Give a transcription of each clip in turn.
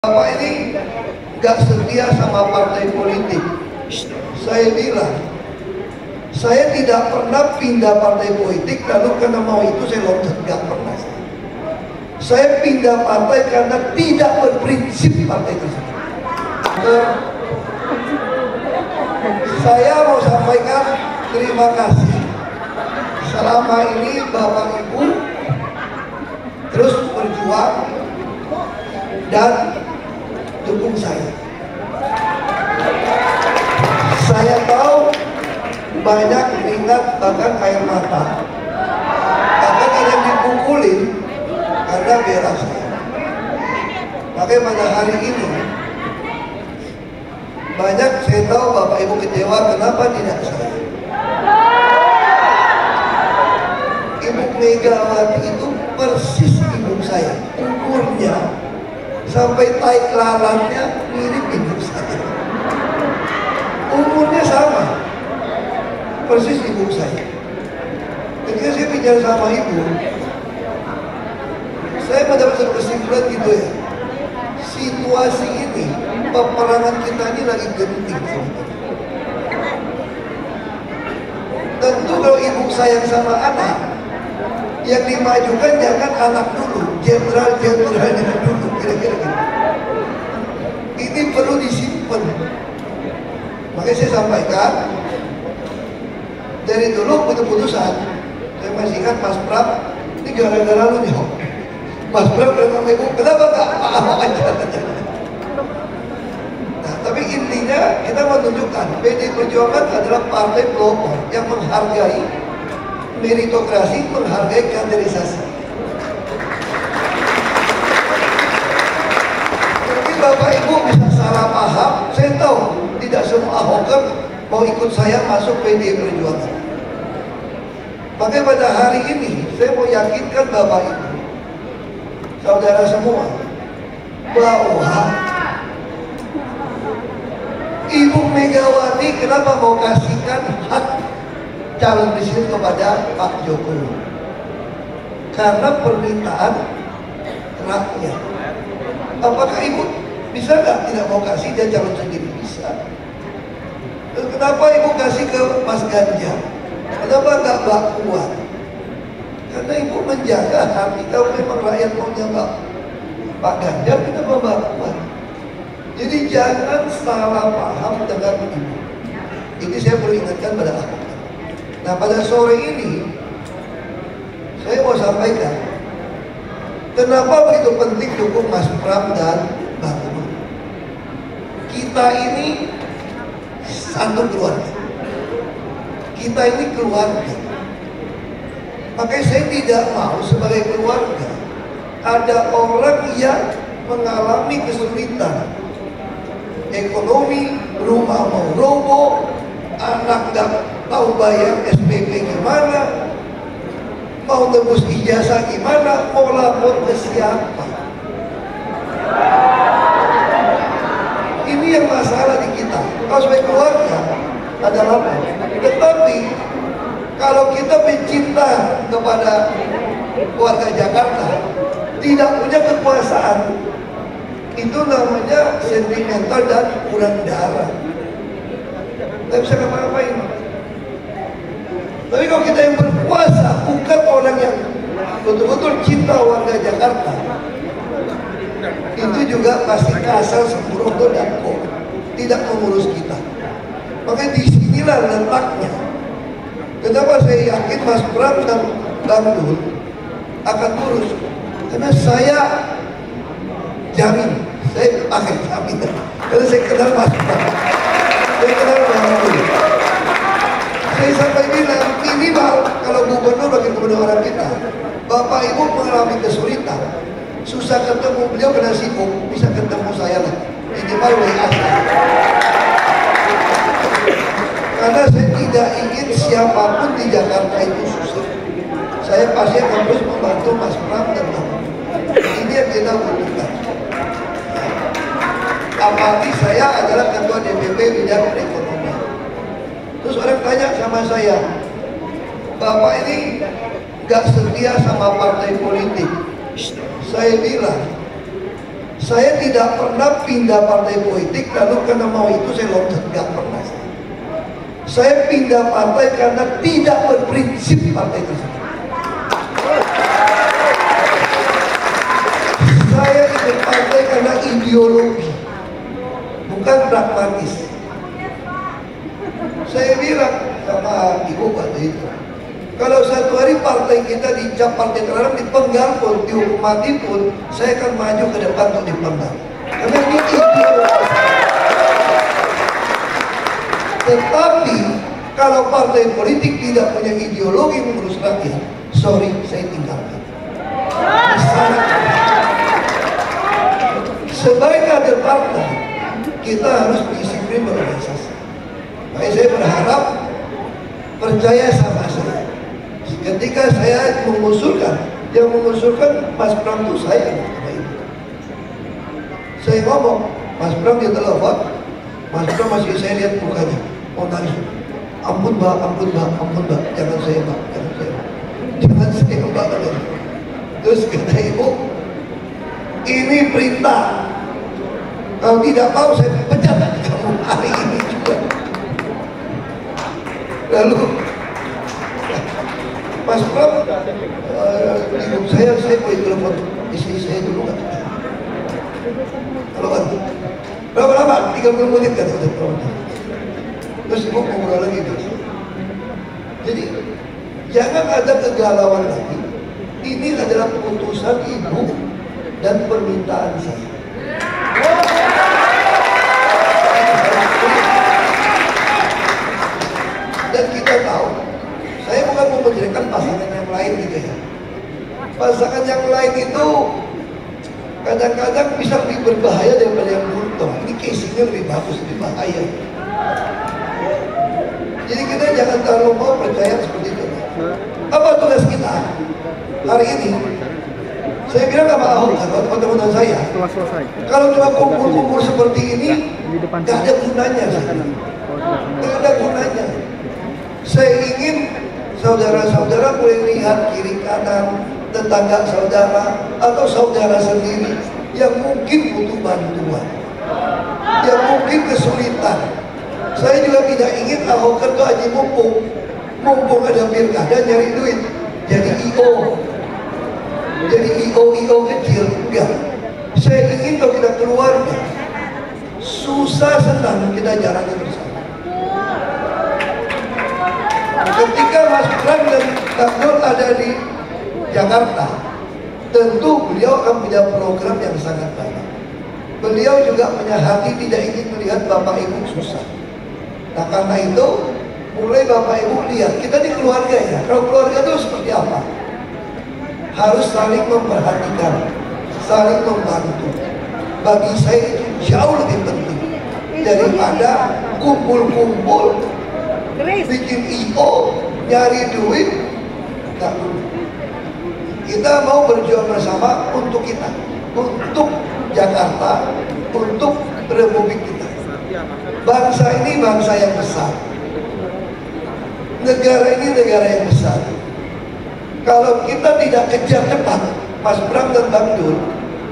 Bapak ini nggak setia sama partai politik. Saya bilang, saya tidak pernah pindah partai politik lalu karena mau itu saya loncat, nggak pernah. Saya pindah partai karena tidak berprinsip partai tersebut. Saya mau sampaikan terima kasih. Selama ini Bapak Ibu terus berjuang dan dukung saya. Saya tahu banyak keringat bahkan air mata, bahkan ada yang dipukulin karena bela saya. Makanya pada hari ini banyak saya tahu Bapak Ibu kecewa kenapa tidak saya. Ibu Megawati itu persis ibu saya, umurnya sampai tai lalatnya mirip ibu saya, umurnya sama persis ibu saya. Ketika saya bicara sama ibu, saya mendapat satu kesimpulan gitu ya, situasi ini, peperangan kita ini lagi genting. Tentu kalau ibu sayang sama anak, yang dimajukan jangan anak dulu, jenderal-jenderalnya dulu, kira-kira gitu. Ini perlu disimpan. Makanya saya sampaikan dari dulu keputusan. Saya masih ingat Mas Pram, ini gara-gara lu nih. Mas Pram bilang sama ibu, kenapa gak Ahok aja? Nah, tapi intinya kita menunjukkan PDI Perjuangan adalah partai pelopor yang menghargai meritokrasi, menghargai kaderisasi. Tapi Bapak Ibu bisa salah paham. Saya tahu tidak semua Ahoker mau ikut saya masuk PDI Perjuangan. Makanya pada hari ini saya mau yakinkan Bapak Ibu, saudara semua, bahwa Ibu Megawati kenapa mau kasihkan hak calon presiden kepada Pak Jokowi? Karena permintaan rakyat. Apakah ibu bisa nggak tidak mau kasih dia calon sendiri? Bisa. Kenapa ibu kasih ke Mas Ganjar? Kenapa nggak Mbak Puan? Karena ibu menjaga hati. Kalau memang rakyat maunya Pak Ganjar, kita mau Mbak Puan. Jadi jangan salah paham dengan ibu. Ini saya perlu ingatkan pada aku. Nah, pada sore ini saya mau sampaikan kenapa begitu penting dukung Mas Pram dan Mbak Puan. Kita ini satu keluarga. Kita ini keluarga. Makanya saya tidak mau sebagai keluarga ada orang yang mengalami kesulitan ekonomi, rumah mau roboh, anak nggak tahu bayar SPP gimana, mau tebus ijazah gimana, mau lapor ke siapa. Ini yang masalah di kita. Kalau sebagai keluarga ada lapor. Tetapi kalau kita mencinta kepada keluarga Jakarta, tidak punya kekuasaan, itu namanya sentimental dan kurang darah. Tidak bisa ngapa-ngapain. Tapi kalau kita yang berkuasa, bukan orang yang betul-betul cinta warga Jakarta, itu juga pasti kasar, sembrono dan kok tidak mengurus kita. Makanya disinilah letaknya. Kenapa saya yakin Mas Pram dan Bang Dul akan urus? Karena saya jamin, saya pakai jamin. Karena saya kenal Mas Pram, saya kenal Bang Dul. Saya sampai bilang, minimal kalau gubernur bagi gubernur orang kita, Bapak Ibu mengalami kesulitan, susah ketemu beliau kena sibuk, bisa ketemu saya lah. Minimal WA saya. Karena saya tidak ingin siapapun di Jakarta itu susah. Saya pasti akan terus membantu Mas Pram dan Bang. Ini yang kita butuhkan. Apalagi saya adalah ketua DPP bidang perekonomian. Terus orang tanya sama saya, Bapak ini gak setia sama partai politik. Saya bilang, Saya tidak pernah pindah partai politik lalu karena mau itu saya loncat, nggak pernah. Saya pindah partai karena tidak berprinsip partai tersebut. Saya ikut partai karena ideologi, bukan pragmatis. Saya bilang sama ibu waktu itu, kalau satu hari partai kita dicap partai terlarang, dipenggal pun, dihukum mati pun, saya akan maju ke depan untuk dipenggal. Karena ini ideologi. Tetapi kalau partai politik tidak punya ideologi mengurus rakyat, sorry, saya tinggalkan. Sebagai kader partai, kita harus disiplin berorganisasi. Makanya saya berharap percaya sama saya. Ketika saya mengusulkan, yang mengusulkan Mas Pram itu saya. Saya ngomong, Mas Pram dia telepon, Mas Pram masih saya lihat mukanya, mau nangis. Ampun Mbak, ampun Mbak, ampun Mbak, jangan saya Mbak, jangan saya Mbak, jangan saya Mbak. Terus kata ibu, ini perintah. Kalau tidak mau saya pecat kamu hari ini juga. Lalu Mas Pram, ibu saya boleh telepon istri saya dulu kan? Kalau kan, berapa lama? 30 menit kan udah telepon. Terus ibu ngobrol lagi terus. Jadi jangan ada kegalauan lagi. Ini adalah keputusan ibu dan permintaan saya. Dan kita tahu, saya bukan mau menjadikan pasangan yang lain gitu ya. Pasangan yang lain itu kadang-kadang bisa lebih berbahaya daripada yang dulu. Ini casingnya lebih bagus, lebih bahaya. Jadi kita jangan terlalu mau percaya seperti itu. Apa tugas kita hari ini? Saya bilang sama Ahok, teman-teman saya, kalau cuma kumpul-kumpul seperti ini, nggak ada gunanya. Nggak ada gunanya. Saya ingin saudara-saudara boleh lihat kiri kanan tetangga saudara atau saudara sendiri yang mungkin butuh bantuan, yang mungkin kesulitan. Saya juga tidak ingin Ahok itu aja mumpung ada pilkada nyari duit, jadi IO kecil. Enggak. Saya ingin kalau kita keluarga susah senang kita jalani bersama. Ketika Mas Pram dan Kang Nur ada di Jakarta, tentu beliau akan punya program yang sangat banyak. Beliau juga punya hati tidak ingin melihat Bapak Ibu susah. Nah karena itu mulai Bapak Ibu lihat kita di keluarga ya. Kalau keluarga itu seperti apa? Harus saling memperhatikan, saling membantu. Bagi saya itu jauh lebih penting daripada kumpul-kumpul bikin IO, nyari duit. Nah, kita mau berjuang bersama untuk kita, untuk Jakarta, untuk Republik kita. Bangsa ini bangsa yang besar, negara ini negara yang besar. Kalau kita tidak kejar cepat, Mas Pram dan Bang Dul,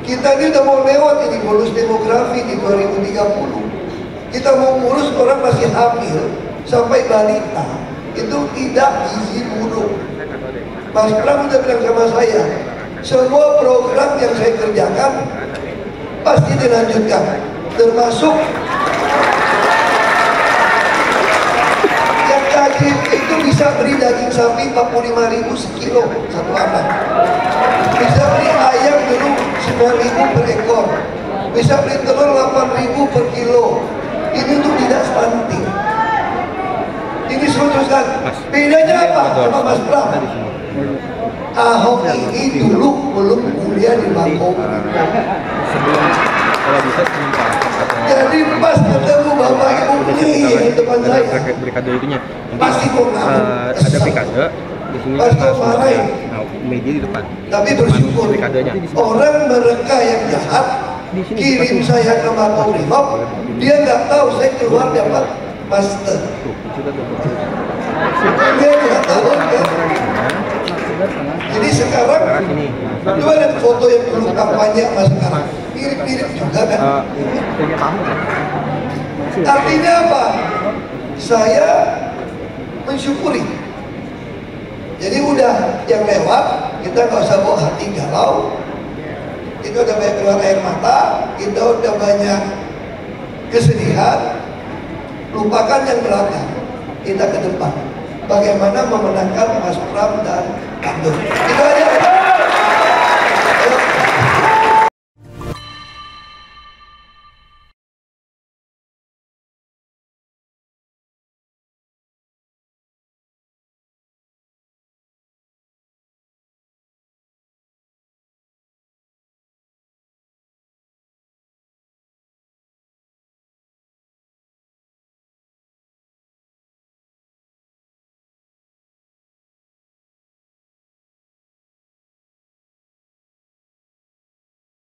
kita ini udah mau lewat ini bonus demografi di 2030. Kita mau ngurus orang masih hamil sampai balita, itu tidak gizi buruk. Mas Pram udah bilang sama saya, semua program yang saya kerjakan pasti dilanjutkan, termasuk yang KJP itu bisa beli daging sapi 45.000 sekilo satu anak, bisa beli ayam dulu 9.000 per ekor, bisa beli telur 8.000 per kilo. Ini tuh tidak stunting. Ini kan bedanya apa sama Mas Pram? Ahok ini dulu belum kuliah di Bangkok. Kalau bisa jadi pas ketemu Bapak Ibu di depan saya, berkade itunya pasti kok ada pilkada di sini media di depan. Tapi bersyukur orang mereka yang jahat kirim saya ke Makobrimob, dia nggak tahu saya keluar dapat master. Dia nggak tahu kan? Jadi sekarang coba lihat foto yang dulu kampanye sama sekarang mirip-mirip juga kan. Artinya apa? Saya mensyukuri. Jadi udah yang lewat, kita nggak usah bawa hati galau. Kita udah banyak keluar air mata, kita udah banyak kesedihan. Lupakan yang belakang, kita ke depan. Bagaimana memenangkan Mas Pram dan Kang Dul. Itu aja.